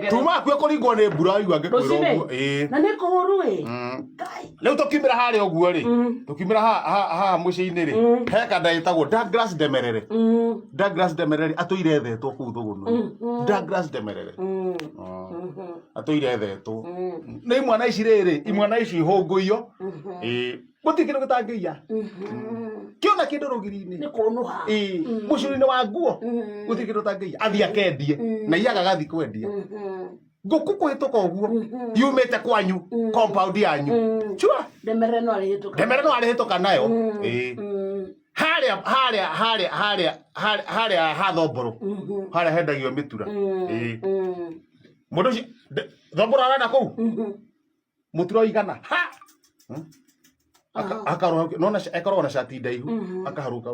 tuma kwe kuringwo ni mbura igwa ngikwira na ni kuru leo tukimira hari oguo ri tukimira ha muciini ri he kada itagwo Douglas Demerere atuire thetwo kuu thugunu Douglas Demerere atuire thetwo ni mwana ici riri imwana ici hunguio gutikiro gitangiya kiona kindu rugiri-ini ni kunuha mucuri-ini wa nguo gutikiro tangiya athi akendie na iyaga gathi kwendia nguku kuhituka uguo yumite kwanyu compound yanyu chua Demerere no arihituka nayo haria hathomboro haria hendagio mitura mundu ucio thomboro arenda kuu mutura igana akaroha ekorwo na shati ndaihu akaharuka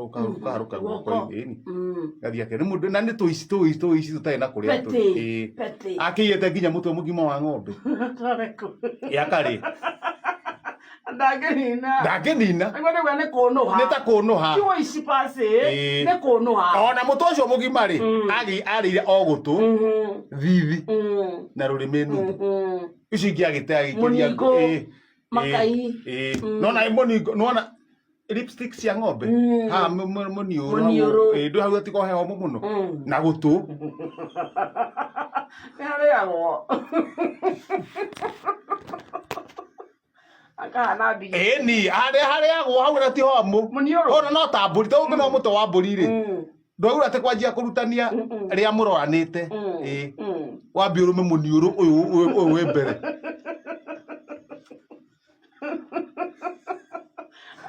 guoko-ini gathi yake ni mundu na ni tuici tutai na kuria akiyete nginya mutwe mugima wa ng'ombe yakari ndagenina ni ta kunuha ona mutu ucio mugima ri arire o gutu thithi na rurimi nuthu icio ingi agite agikiria makai nona lipstick cia ng'ombe ha muniuru ndu hau atiko heho muno na gutu yareagwo akana bi ni hareagwo hau na ti homu ona no ta mburi to no muto wa mburi ri ndwaura ati kwanjia kurutania ria muroranite wambi urume muniuru uyu we mbere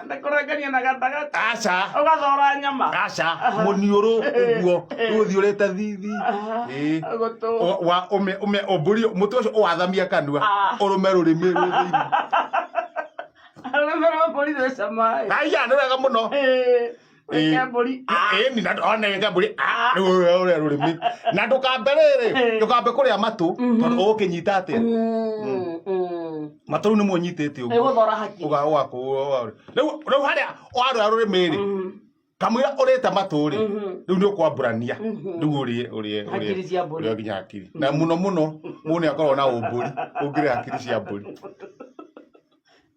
ndakoragania na gatagata aca ugathora nyama aca muniuru uguo uthi urete thithi wa ume oburi mutu ucio wathamia kanua urume rurimi ruthiini arumero mburi de samai aya ni wega muno ni na ona ngamburi ure rurimi na ndukambe kuria matu tondu ukinyita atia matu ni munyitete uguo guthora haki riu haria waru rurimi ri kamwira urite matu ri riu ni ukwamburania riu urie nginya hakiri na muno mune akorwo na umburi ungire hakiri cia mburi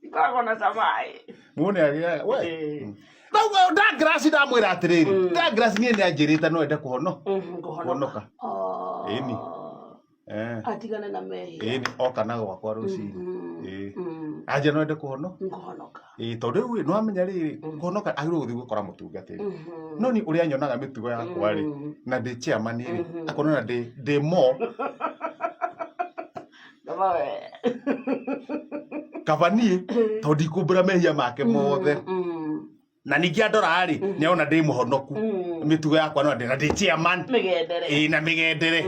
ikoragwo na samai mune agia we Douglas ndamwira atiriri Douglas nie ni anjirite no ende kuhonoka ni atigane na mehi ni oka na gwakwa rucini anje no ende kuhonoka tondu riu no amenya riri kuhonoka agirwo guthi gukora mutungatiri no ni uria nyonaga mitugo yakwa ri na ndi chairman ri akona na ndi mo kavanie tondu ikumbura mehia make mothe na ningi andora ri ni ona ndi muhonoku mitugo yakwa no ndi chairman na migendere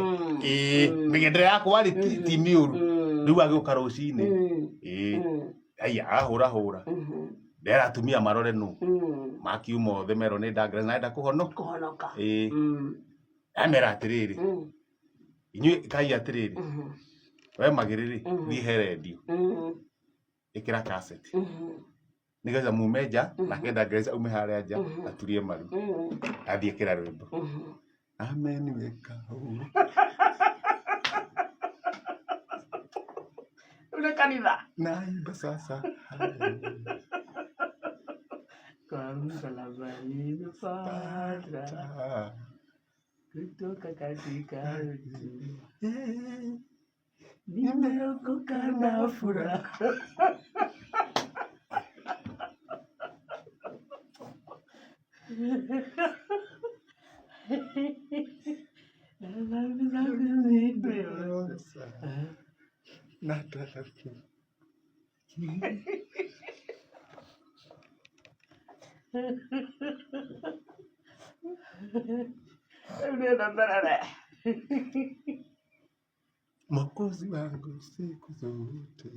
migendere yakwa ri ti miuru riu agiuka rucini aya hura ndera atumia marore nu makiuma othe mero ni Douglas na enda kuhonoka amera atiriri inyu kai atiriri we magiriri ni heredio ikira cassette nigaza mumeja na kenda Douglas ume haria nja aturie maru athie kira rwimbo amen weka ule kanitha naimba sasa Msalabani Padra kutoka katika nimeokoka na furaha Mwokozi wangu siku zote.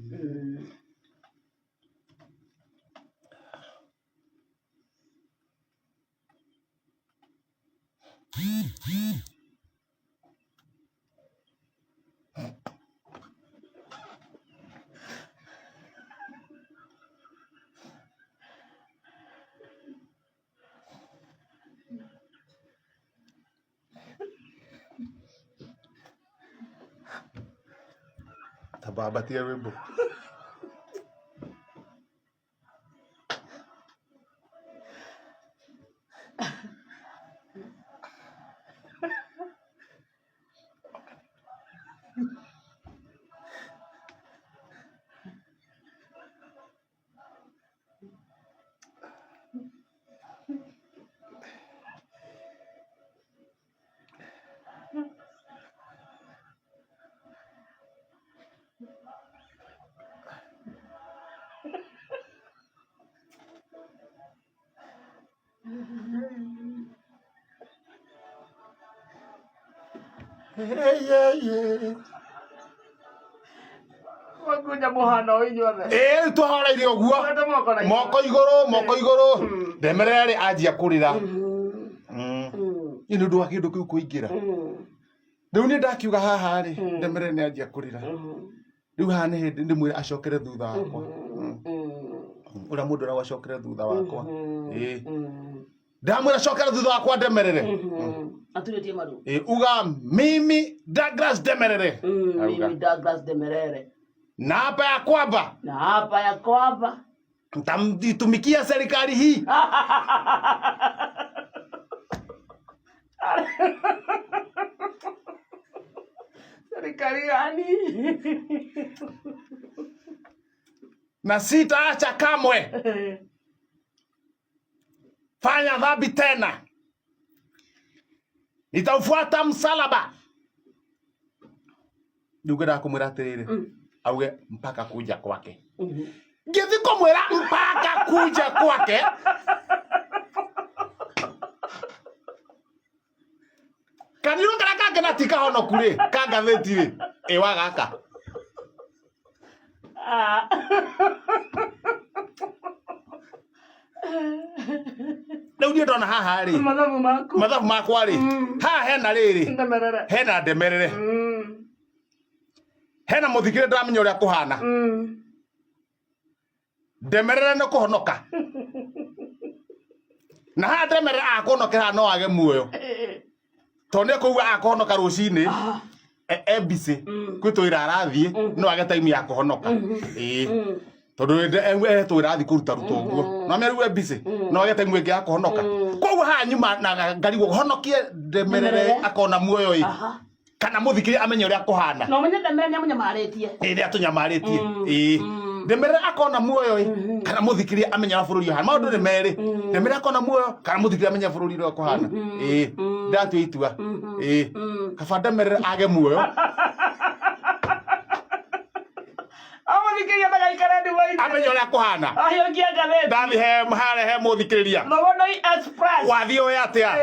Baba tia wimbo. Wakunya muhana oinyothe. Twahoreire oguo. Moko iguru. Ndemerere anjia kurira. Ino ndo akindu kiu kuingira. Riu ni ndakiuga haha ri Ndemerere ni anjia kurira. Riu haha ni hindi ndimwire acokere thutha wakwa. Ura mundu ra wacokere thutha wakwa. Ndamwira acokere thutha wakwa Ndemerere. Aturetie maru. Uga mimi Douglas Ndemerere. Mimi Douglas Ndemerere. Na hapa ya kwamba. Nitamtumikia serikali hii. Serikali gani? Na sitaacha kamwe. Fanya dhambi tena. Nitaufuata msalaba. Ndugera kumwira atiriri. Auge mpaka kuja kwake. Ngithi kumwira mpaka kuja kwake. Kaniro kana kanga tika hono kure kanga theti ri wa gaka. Leo ndio ndona haha ri mathabu makwa ri haha hena riri hena Ndemerere hena muthikire ndamenya uria kuhana Ndemerere no kuhonoka na ha Ndemerere akonokera no age muoyo tonde kuuga akohonoka rucini ebisi kwitwira arathie no age time ya kuhonoka tondu twira athi kuruta rutongo no meru ebisi no age time ya kuhonoka koguo ha nyuma na ngari guhonokie Ndemerere akona muoyo kana muthikire amenye uria kuhana no menye Ndemerere ni amunyamaritie ria tunyamaritie Ndemerere akona muoyo kana muthikire amenya na bururi hana maundu ni meri Ndemerere akona muoyo kana muthikire amenya bururi ro kuhana ndatu itua kaba Ndemerere age muoyo amuthikire daga ikara ndi wai amenya uria kuhana ahio ngia gatheti ndathi he muthikiriria no Express wathio atia